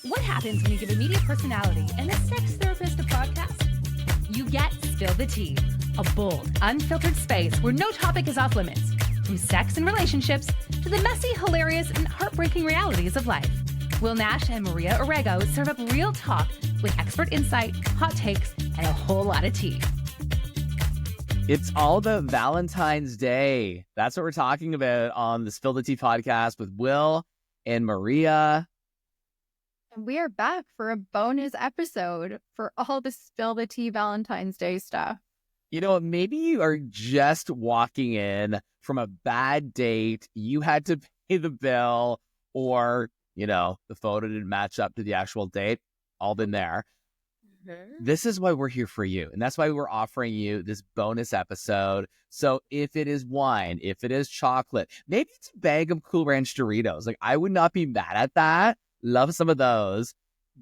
What happens when you give a media personality and a sex therapist a podcast? You get Spill the Tea, a bold, unfiltered space where no topic is off limits, from sex and relationships to the messy, hilarious, and heartbreaking realities of life. Will Nash and Maria Orrego serve up real talk with expert insight, hot takes, and a whole lot of tea. It's all about Valentine's Day. That's what we're talking about on the Spill the Tea podcast with Will and Maria. And we are back for a bonus episode for all the Spill the Tea Valentine's Day stuff. You know, maybe you are just walking in from a bad date. You had to pay the bill, or, you know, the photo didn't match up to the actual date. All been there. Mm-hmm. This is why we're here for you. And that's why we're offering you this bonus episode. So if it is wine, if it is chocolate, maybe it's a bag of Cool Ranch Doritos. Like, I would not be mad at that. Love some of those.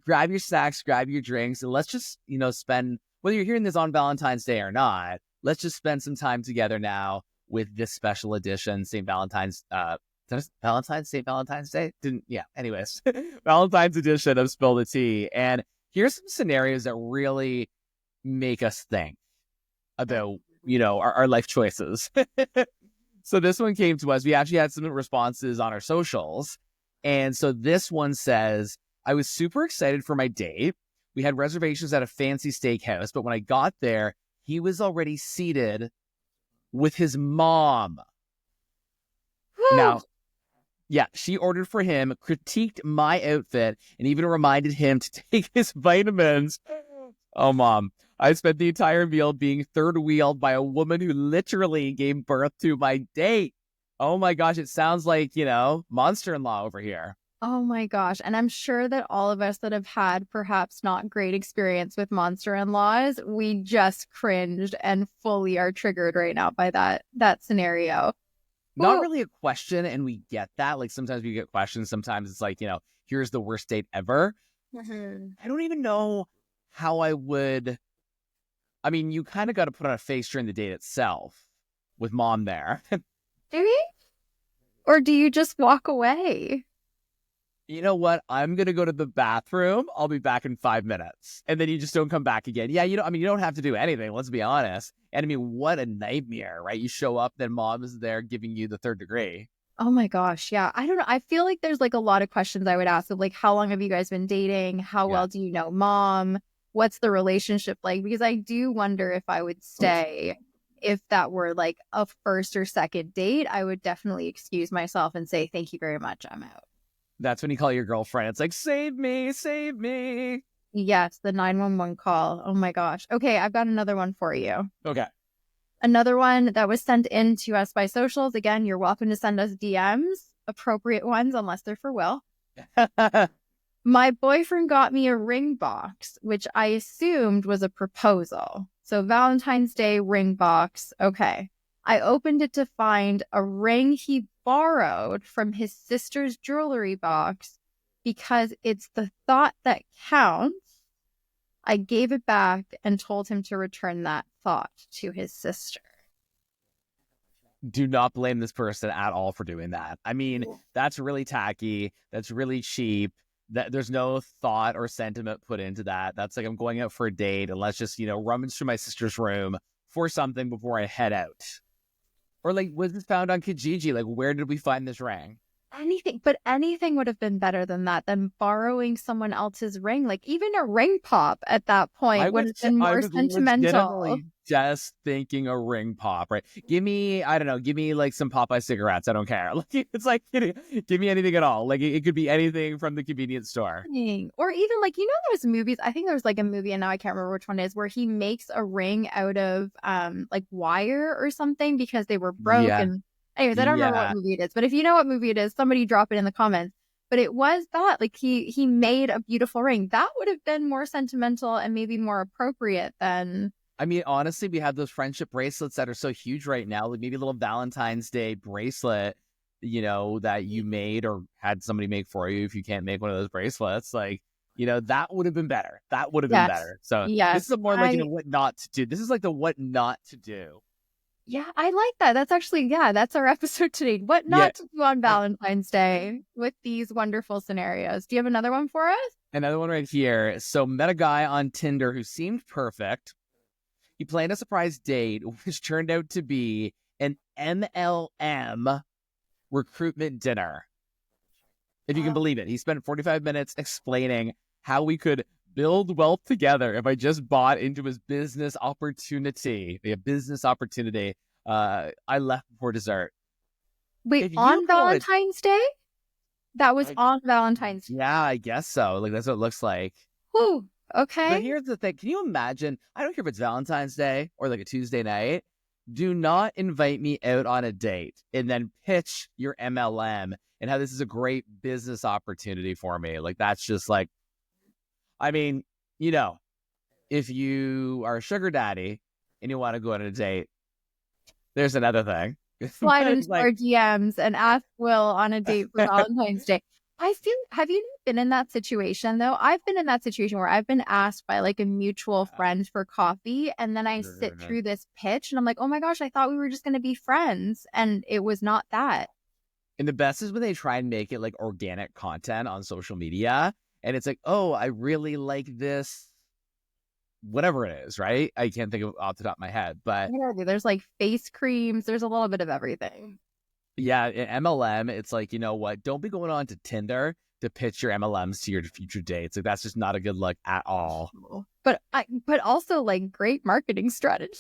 Grab your snacks, grab your drinks, and let's just, you know, spend, whether you're hearing this on Valentine's Day or not, let's just spend some time together now with this special edition, St. Valentine's Day? Anyways, Valentine's edition of Spill the Tea. And here's some scenarios that really make us think about, you know, our life choices. So this one came to us. We actually had some responses on our socials. And so this one says, I was super excited for my date. We had reservations at a fancy steakhouse, but when I got there, he was already seated with his mom. Woo! Now, yeah, she ordered for him, critiqued my outfit, and even reminded him to take his vitamins. Oh, Mom, I spent the entire meal being third wheeled by a woman who literally gave birth to my date. Oh my gosh, it sounds like, you know, monster-in-law over here. Oh my gosh. And I'm sure that all of us that have had perhaps not great experience with monster-in-laws, we just cringed and fully are triggered right now by that scenario. Not really a question, and we get that. Like, sometimes we get questions. Sometimes it's like, you know, here's the worst date ever. Mm-hmm. I don't even know how I would. I mean, you kind of got to put on a face during the date itself with Mom there. Do you? Or do you just walk away? You know what? I'm going to go to the bathroom. I'll be back in 5 minutes. And then you just don't come back again. Yeah, you don't have to do anything. Let's be honest. And I mean, what a nightmare, right? You show up, then Mom is there giving you the third degree. Oh my gosh. Yeah. I don't know. I feel like there's like a lot of questions I would ask of like, how long have you guys been dating? How well do you know Mom? What's the relationship like? Because I do wonder if I would stay. If that were like a first or second date, I would definitely excuse myself and say, thank you very much, I'm out. That's when you call your girlfriend. It's like, save me, save me. Yes, the 911 call. Oh my gosh. Okay, I've got another one for you. Okay. Another one that was sent in to us by socials. Again, you're welcome to send us DMs, appropriate ones, unless they're for Will. My boyfriend got me a ring box, which I assumed was a proposal. So Valentine's Day ring box. Okay. I opened it to find a ring he borrowed from his sister's jewelry box because it's the thought that counts. I gave it back and told him to return that thought to his sister. Do not blame this person at all for doing that. I mean, that's really tacky. That's really cheap. There's no thought or sentiment put into that. That's like, I'm going out for a date and let's just, you know, rummage through my sister's room for something before I head out. Or like, was this found on Kijiji? Like, where did we find this ring? Anything would have been better than that, than borrowing someone else's ring. Like, even a ring pop at that point would have been more sentimental. Just thinking a ring pop, right? Give me like some Popeye cigarettes. I don't care. Like, it's like, give me anything at all. Like, it could be anything from the convenience store. Or even like, you know, those movies, I think there was like a movie, and now I can't remember which one it is, where he makes a ring out of like wire or something because they were broke. Yeah. And anyways, I don't remember what movie it is, but if you know what movie it is, somebody drop it in the comments. But it was that, like, he made a beautiful ring. That would have been more sentimental and maybe more appropriate than... I mean, honestly, we have those friendship bracelets that are so huge right now. Like, maybe a little Valentine's Day bracelet, you know, that you made or had somebody make for you if you can't make one of those bracelets. Like, you know, that would have been better. That would have been better. So this is more like, you know, what not to do. This is like the what not to do. Yeah, I like that. That's actually, that's our episode today. What not to do on Valentine's Day with these wonderful scenarios. Do you have another one for us? Another one right here. So met a guy on Tinder who seemed perfect. He planned a surprise date, which turned out to be an MLM recruitment dinner. If you can believe it. He spent 45 minutes explaining how we could build wealth together if I just bought into his business opportunity. A business opportunity. I left before dessert. Wait, on Valentine's Day? That was on Valentine's Day. Yeah, I guess so. Like, that's what it looks like. Whew, okay. But here's the thing. Can you imagine? I don't care if it's Valentine's Day or like a Tuesday night. Do not invite me out on a date and then pitch your MLM and how this is a great business opportunity for me. Like, that's just like, I mean, you know, if you are a sugar daddy and you want to go on a date, there's another thing. Slide into our DMs and ask Will on a date for Valentine's Day. Have you been in that situation though? I've been in that situation where I've been asked by like a mutual friend for coffee, and then I sit through this pitch and I'm like, oh my gosh, I thought we were just going to be friends, and it was not that. And the best is when they try and make it like organic content on social media, and it's like, oh, I really like this, whatever it is, right? I can't think of off the top of my head, but there's like face creams, there's a little bit of everything. Yeah, in MLM, it's like, you know what? Don't be going on to Tinder to pitch your MLMs to your future dates. Like, that's just not a good look at all. But also like great marketing strategy.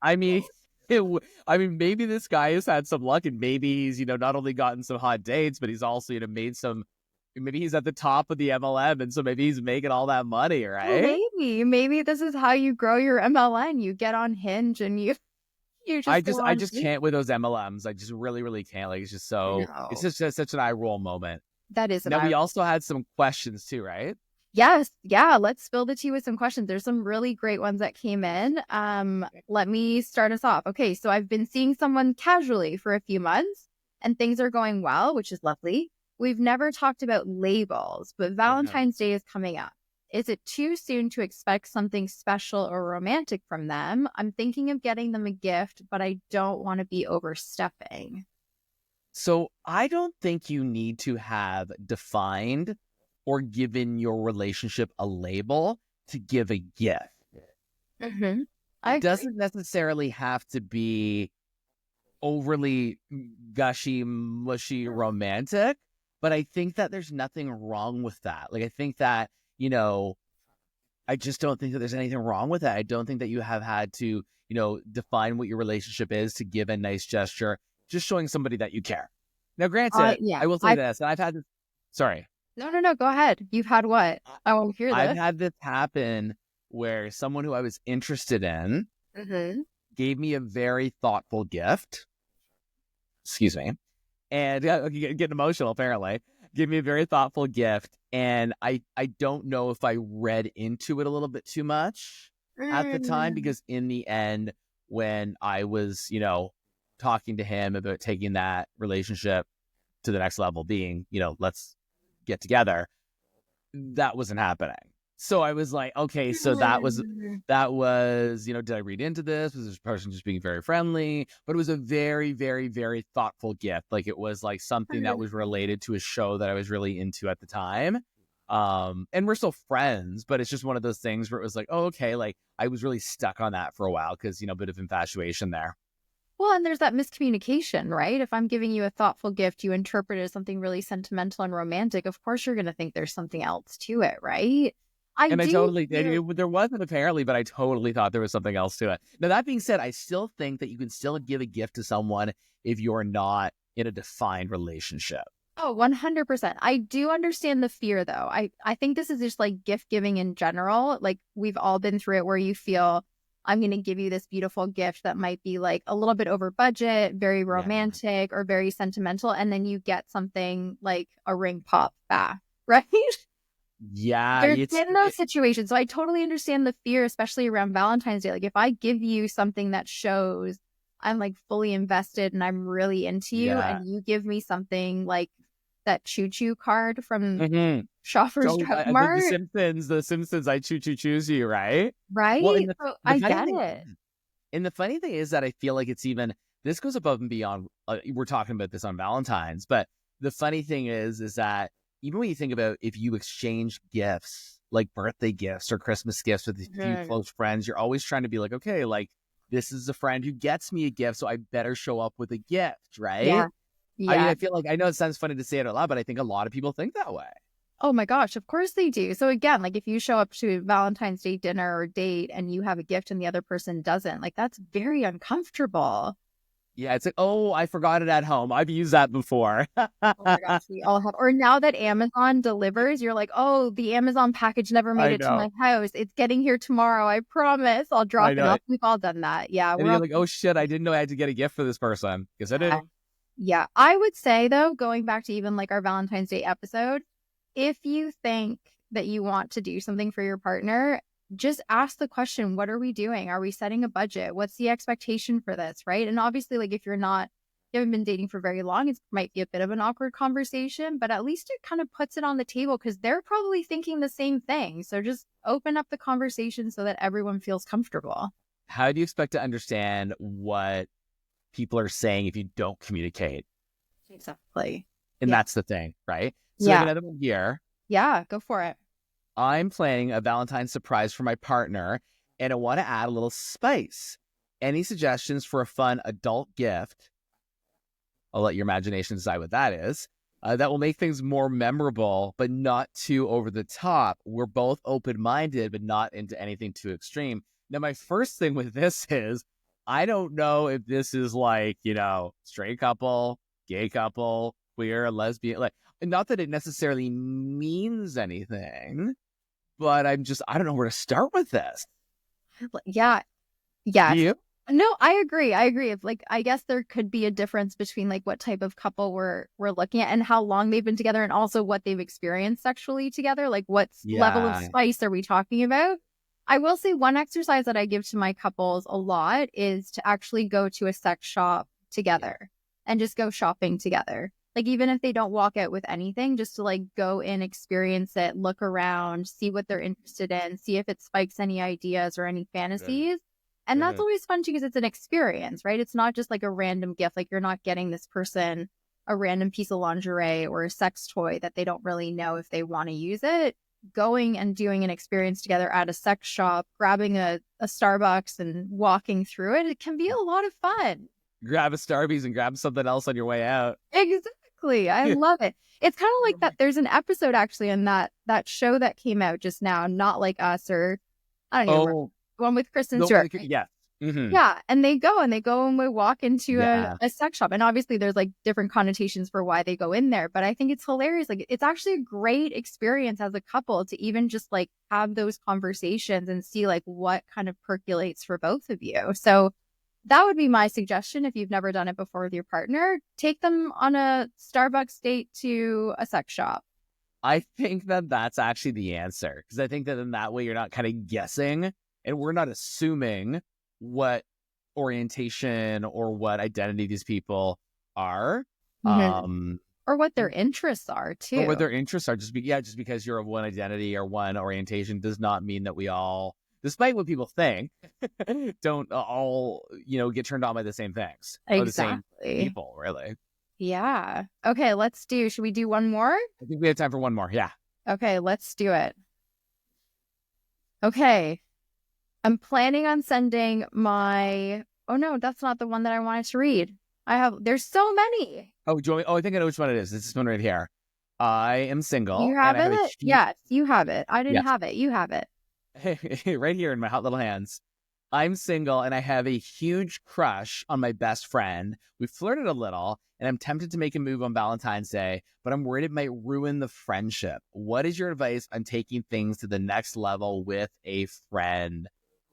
I mean, maybe this guy has had some luck, and maybe he's, you know, not only gotten some hot dates, but he's also, you know, made some. Maybe he's at the top of the MLM, and so maybe he's making all that money, right? Maybe this is how you grow your MLM. You get on Hinge and you just I just can't with those MLMs. I just really, really can't. Like, it's just so, it's just such an eye roll moment. That is. Now, we also had some questions too, right? Yes. Yeah. Let's spill the tea with some questions. There's some really great ones that came in. Let me start us off. Okay. So I've been seeing someone casually for a few months and things are going well, which is lovely. We've never talked about labels, but Valentine's Day is coming up. Is it too soon to expect something special or romantic from them? I'm thinking of getting them a gift, but I don't want to be overstepping. So I don't think you need to have defined or given your relationship a label to give a gift. Mm-hmm. It doesn't necessarily have to be overly gushy, mushy, romantic, but I think that there's nothing wrong with that. Like, I think that, you know, I just don't think that there's anything wrong with that. I don't think that you have had to, you know, define what your relationship is to give a nice gesture, just showing somebody that you care. Now, granted, I will say this, and I've had this. Sorry. No, go ahead. You've had what? I want to hear this. I've had this happen where someone who I was interested in gave me a very thoughtful gift. Excuse me. And getting emotional, apparently. Give me a very thoughtful gift. And I don't know if I read into it a little bit too much at the time, because in the end, when I was, you know, talking to him about taking that relationship to the next level, being, you know, let's get together, that wasn't happening. So I was like, okay, so that was, you know, did I read into this? Was this person just being very friendly? But it was a very, very, very thoughtful gift. Like, it was like something that was related to a show that I was really into at the time. And we're still friends, but it's just one of those things where it was like, oh, okay, like I was really stuck on that for a while because, you know, a bit of infatuation there. Well, and there's that miscommunication, right? If I'm giving you a thoughtful gift, you interpret it as something really sentimental and romantic. Of course, you're going to think there's something else to it, right? I totally did. There wasn't apparently, but I totally thought there was something else to it. Now, that being said, I still think that you can still give a gift to someone if you're not in a defined relationship. Oh, 100%. I do understand the fear, though. I think this is just like gift giving in general. Like, we've all been through it where you feel, I'm going to give you this beautiful gift that might be like a little bit over budget, very romantic or very sentimental. And then you get something like a ring pop back, right? Yeah. There's been those situations. So I totally understand the fear, especially around Valentine's Day. Like, if I give you something that shows I'm like fully invested and I'm really into you, and you give me something like that choo-choo card from Shoppers Drug Mart. The Simpsons, I choose you, right? Right? Well, so I get it. And the funny thing is that I feel like it's even, this goes above and beyond, we're talking about this on Valentine's, but the funny thing is that, even when you think about if you exchange gifts, like birthday gifts or Christmas gifts with a few close friends, you're always trying to be like, okay, like this is a friend who gets me a gift, so I better show up with a gift, right? Yeah. I mean, Yeah. I feel like, I know it sounds funny to say it out loud, but I think a lot of people think that way. Oh my gosh, of course they do. So again, like if you show up to a Valentine's Day dinner or date and you have a gift and the other person doesn't, like that's very uncomfortable. Yeah, it's like, oh, I forgot it at home. I've used that before. Oh my gosh, we all have. Or now that Amazon delivers, you're like, oh, the Amazon package never made I it to know. my house. It's getting here tomorrow. I promise. I'll drop I it know. off. We've all done that. Yeah, And we're you're all. like, oh shit, I didn't know I had to get a gift for this person. Guess I didn't. Yeah, I would say though, going back to even like our Valentine's Day episode, if you think that you want to do something for your partner, just ask the question, what are we doing? Are we setting a budget? What's the expectation for this? Right. And obviously, like if you haven't been dating for very long, it might be a bit of an awkward conversation, but at least it kind of puts it on the table because they're probably thinking the same thing. So just open up the conversation so that everyone feels comfortable. How do you expect to understand what people are saying if you don't communicate? Exactly. And Yeah. that's the thing, right? So Yeah. another one here. Yeah, go for it. I'm planning a Valentine's surprise for my partner, and I want to add a little spice. Any suggestions for a fun adult gift? I'll let your imagination decide what that is. That will make things more memorable, but not too over the top. We're both open-minded, but not into anything too extreme. Now, my first thing with this is, I don't know if this is like, straight couple, gay couple, queer, lesbian, like, not that it necessarily means anything, but I don't know where to start with this. Yeah. Yeah. Do you? No, I agree. It's like, I guess there could be a difference between like what type of couple we're looking at and how long they've been together and also what they've experienced sexually together. Like what level of spice are we talking about? I will say one exercise that I give to my couples a lot is to actually go to a sex shop together and just go shopping together. Like even if they don't walk out with anything, just to like go in, experience it, look around, see what they're interested in, see if it spikes any ideas or any fantasies. And that's always fun too, because it's an experience, right? It's not just like a random gift. Like you're not getting this person a random piece of lingerie or a sex toy that they don't really know if they want to use it. Going and doing an experience together at a sex shop, grabbing a Starbucks and walking through it, it can be a lot of fun. Grab a Starbucks and grab something else on your way out. Exactly. I love it. It's kind of like that. There's an episode actually in that show that came out just now, Not Like Us, or I don't even remember. One with Kristen Stewart. Yeah. Mm-hmm. Yeah. And they go and we walk into a sex shop. And obviously there's like different connotations for why they go in there. But I think it's hilarious. Like it's actually a great experience as a couple to even just like have those conversations and see like what kind of percolates for both of you. So that would be my suggestion. If you've never done it before with your partner, take them on a Starbucks date to a sex shop. I think that that's actually the answer. Because I think that in that way, you're not kind of guessing and we're not assuming what orientation or what identity these people are. Or what their interests are too. Or what their interests are. Just because you're of one identity or one orientation does not mean that we all, despite what people think, don't all, get turned on by the same things. Exactly. Or the same people, really. Yeah. Okay, should we do one more? I think we have time for one more. Yeah. Okay, let's do it. Okay. I'm planning on sending oh no, that's not the one that I wanted to read. There's so many. Oh, do you want me? Oh, I think I know which one it is. It's this one right here. I am single. You have it? Yes, you have it. I didn't have it. You have it. Right here in my hot little hands. I'm single and I have a huge crush on my best friend. We flirted a little and I'm tempted to make a move on Valentine's Day, but I'm worried it might ruin the friendship. What is your advice on taking things to the next level with a friend?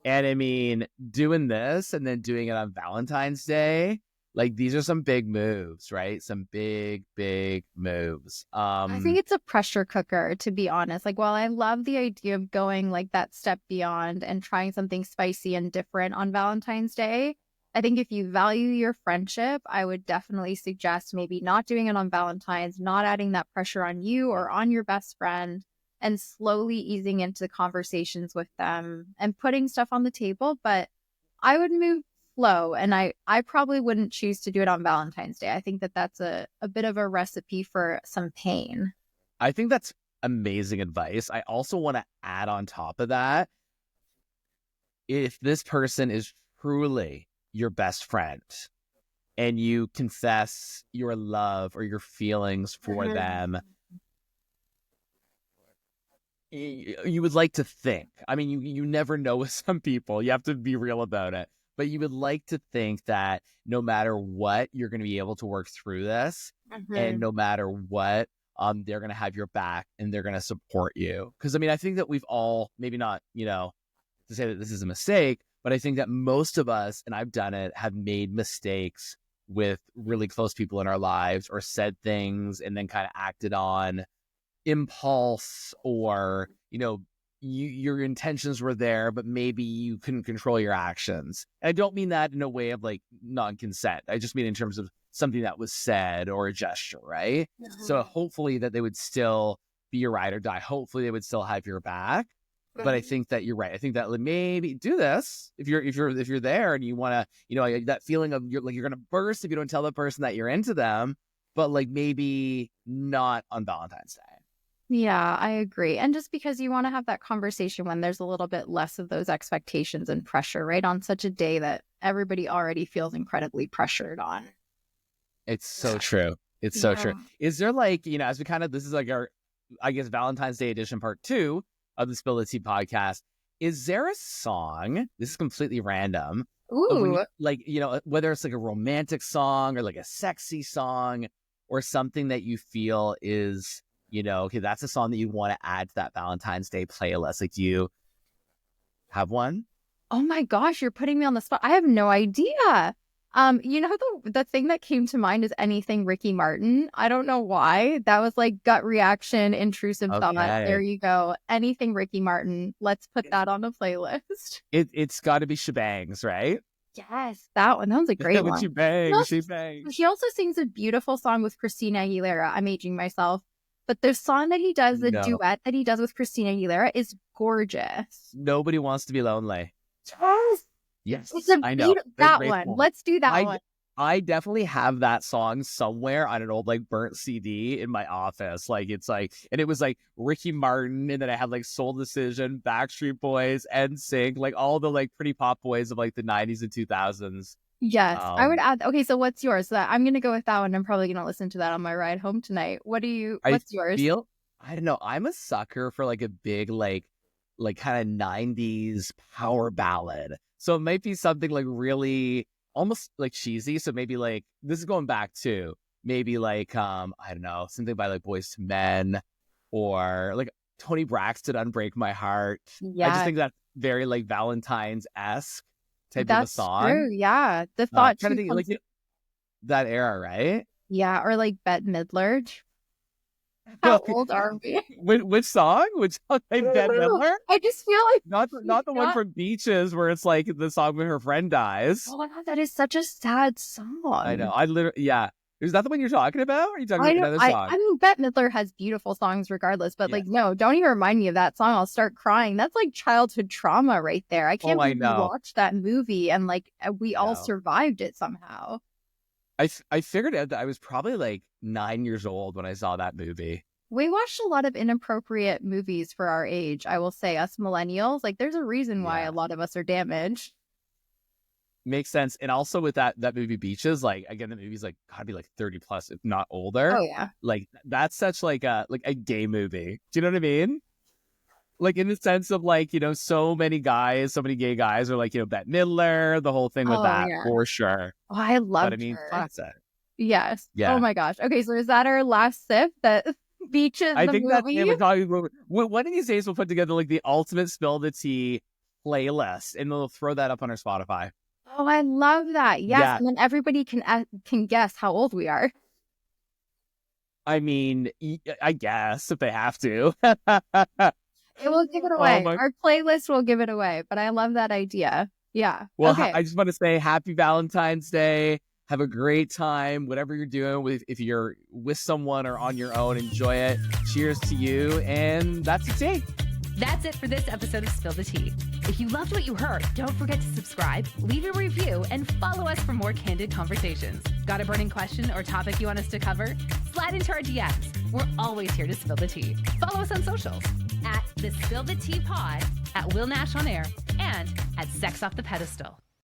And I mean, doing this and then doing it on Valentine's Day, like these are some big moves, right? Some big, big moves. I think it's a pressure cooker, to be honest. Like, while I love the idea of going like that step beyond and trying something spicy and different on Valentine's Day, I think if you value your friendship, I would definitely suggest maybe not doing it on Valentine's, not adding that pressure on you or on your best friend, and slowly easing into conversations with them and putting stuff on the table. But I would move slow, and I probably wouldn't choose to do it on Valentine's Day. I think that that's a bit of a recipe for some pain. I think that's amazing advice. I also want to add on top of that, if this person is truly your best friend and you confess your love or your feelings for them, you would like to think, I mean, you never know with some people, you have to be real about it, but you would like to think that no matter what, you're going to be able to work through this, and no matter what, they're going to have your back and they're going to support you. Because I mean, I think that we've all, maybe not, to say that this is a mistake, but I think that most of us, and I've done it, have made mistakes with really close people in our lives, or said things and then kind of acted on impulse, or your intentions were there, but maybe you couldn't control your actions. And I don't mean that in a way of like non-consent. I just mean in terms of something that was said or a gesture, right? So hopefully that they would still be your ride or die. Hopefully they would still have your back. But I think that you're right. I think that maybe do this if you're there and you want to, that feeling of you're going to burst if you don't tell the person that you're into them, but like maybe not on Valentine's Day. Yeah, I agree. And just because you want to have that conversation when there's a little bit less of those expectations and pressure, right? On such a day that everybody already feels incredibly pressured on. It's so true. It's so true. Is there like, as we this is like our, I guess, Valentine's Day edition part 2 of the Spill the Tea podcast. Is there a song, this is completely random, whether it's like a romantic song or like a sexy song or something that you feel is, okay, that's a song that you want to add to that Valentine's Day playlist. Like, do you have one? Oh my gosh, you're putting me on the spot. I have no idea. The thing that came to mind is anything Ricky Martin. I don't know why. That was like gut reaction, intrusive thought. There you go. Anything Ricky Martin. Let's put that on the playlist. It's got to be Shebangs, right? Yes, that one. That was a great one. Shebangs. He also sings a beautiful song with Christina Aguilera. I'm aging myself. But the song that he does, the duet that he does with Christina Aguilera is gorgeous. Nobody Wants to Be Lonely. Yes. I know. That one. Let's do that one. I definitely have that song somewhere on an old like burnt CD in my office. Like it's like, and it was like Ricky Martin, and then I had like Soul Decision, Backstreet Boys, NSYNC, like all the like pretty pop boys of like the 90s and 2000s. Yes, I would add. Okay, so what's yours? So I'm gonna go with that one. I'm probably gonna listen to that on my ride home tonight. What's yours? I don't know. I'm a sucker for like a big like kind of 90s power ballad. So it might be something like really almost like cheesy. So maybe like, this is going back to maybe like, I don't know, something by like Boyz II Men, or like Tony Braxton, Unbreak My Heart. Yeah. I just think that's very like Valentine's-esque type of a song. That's true. Yeah. The thought kind of thing, like that era, right? Yeah. Or like Bette Midler. How old are we? Which song? Which song? Like Bette Midler? I just feel like not the one from Beaches where it's like the song when her friend dies. Oh my God, that is such a sad song. I know. Is that the one you're talking about? Or are you talking about another song? I mean, Bette Midler has beautiful songs regardless, but like, no, don't even remind me of that song. I'll start crying. That's like childhood trauma right there. I can't believe we watched that movie and like we all survived it somehow. I figured out that I was probably like 9 years old when I saw that movie. We watched a lot of inappropriate movies for our age, I will say, us millennials. Like, there's a reason why a lot of us are damaged. Makes sense. And also with that movie Beaches, like, again, the movie's like gotta be like 30 plus, if not older. Oh yeah. Like, that's such like a gay movie. Do you know what I mean? Like, in the sense of like, so many gay guys are like, Bette Midler, the whole thing with that, for sure. Oh, I love her. Classic. Yes. Yeah. Oh my gosh. Okay, so is that our last sip? That Beaches, I think movie? We're talking about, one of these days we'll put together like the ultimate Spill the Tea playlist, and we'll throw that up on our Spotify. Oh, I love that. Yes, yeah. And then everybody can guess how old we are. I mean, I guess if they have to. It will give it away. Our playlist will give it away, but I love that idea. Yeah. Well, okay. I just want to say happy Valentine's Day. Have a great time, whatever you're doing. If you're with someone or on your own, enjoy it. Cheers to you. And that's the tea. That's it for this episode of Spill the Tea. If you loved what you heard, don't forget to subscribe, leave a review, and follow us for more candid conversations. Got a burning question or topic you want us to cover? Slide into our DMs We're always here to spill the tea. Follow us on socials at The Spill the Tea Pod, at Will Nash on Air, and at Sex Off the Pedestal.